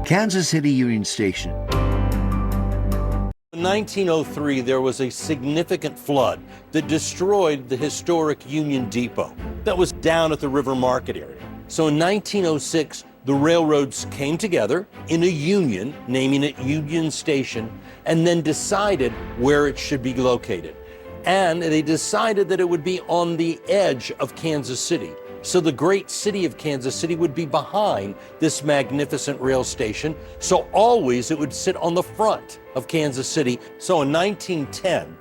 Kansas City Union Station. In 1903, there was a significant flood that destroyed the historic Union Depot that was down at the River Market area. So in 1906, the railroads came together in a union, naming it Union Station, and then decided where it should be located. And they decided that it would be on the edge of Kansas City. So the great city of Kansas City would be behind this magnificent rail station. So always it would sit on the front of Kansas City. So in 1910,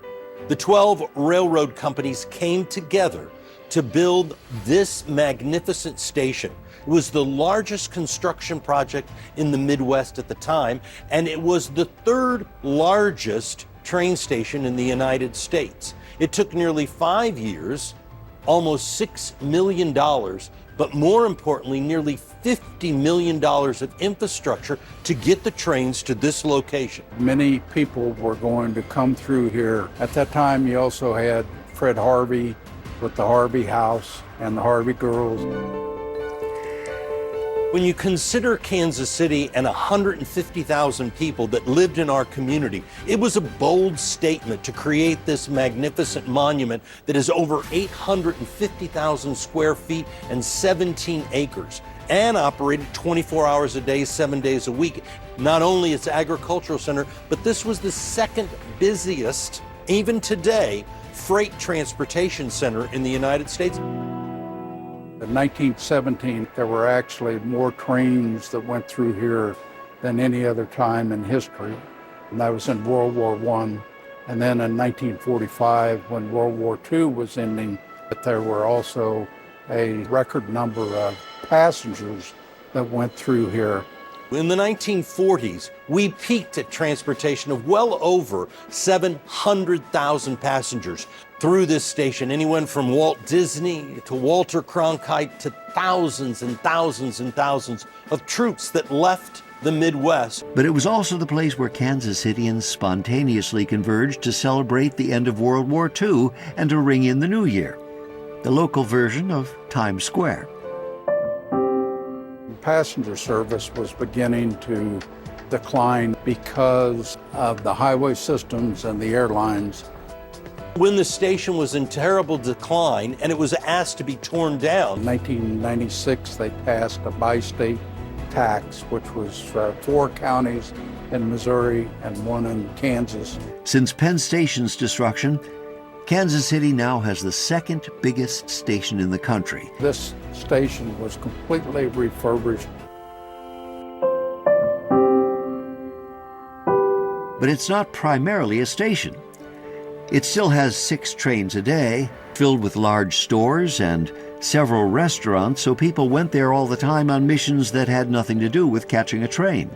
the 12 railroad companies came together to build this magnificent station. It was the largest construction project in the Midwest at the time, and it was the third largest train station in the United States. It took nearly 5 years, almost $6 million, but more importantly, nearly $50 million of infrastructure to get the trains to this location. Many people were going to come through here. At that time, you also had Fred Harvey with the Harvey House and the Harvey Girls. When you consider Kansas City and 150,000 people that lived in our community, it was a bold statement to create this magnificent monument that is over 850,000 square feet and 17 acres and operated 24 hours a day, 7 days a week. Not only its agricultural center, but this was the second busiest, even today, freight transportation center in the United States. In 1917, there were actually more trains that went through here than any other time in history, and that was in World War I. And then in 1945, when World War II was ending, there were also a record number of passengers that went through here. In the 1940s, we peaked at transportation of well over 700,000 passengers through this station. Anyone from Walt Disney to Walter Cronkite to thousands and thousands and thousands of troops that left the Midwest. But it was also the place where Kansas Cityans spontaneously converged to celebrate the end of World War II and to ring in the new year, the local version of Times Square. Passenger service was beginning to decline because of the highway systems and the airlines. When the station was in terrible decline and it was asked to be torn down. In 1996, they passed a bi-state tax, which was 4 counties in Missouri and 1 in Kansas. Since Penn Station's destruction, Kansas City now has the second biggest station in the country. This station was completely refurbished. But it's not primarily a station. It still has 6 trains a day, filled with large stores and several restaurants, so people went there all the time on missions that had nothing to do with catching a train.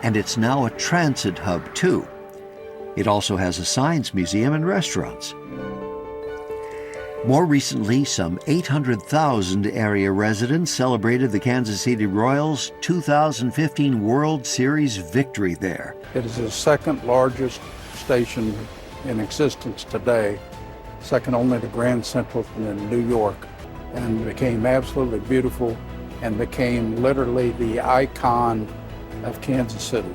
And it's now a transit hub, too. It also has a science museum and restaurants. More recently, some 800,000 area residents celebrated the Kansas City Royals' 2015 World Series victory there. It is the second largest station in existence today, second only to Grand Central in New York, and became absolutely beautiful and became literally the icon of Kansas City.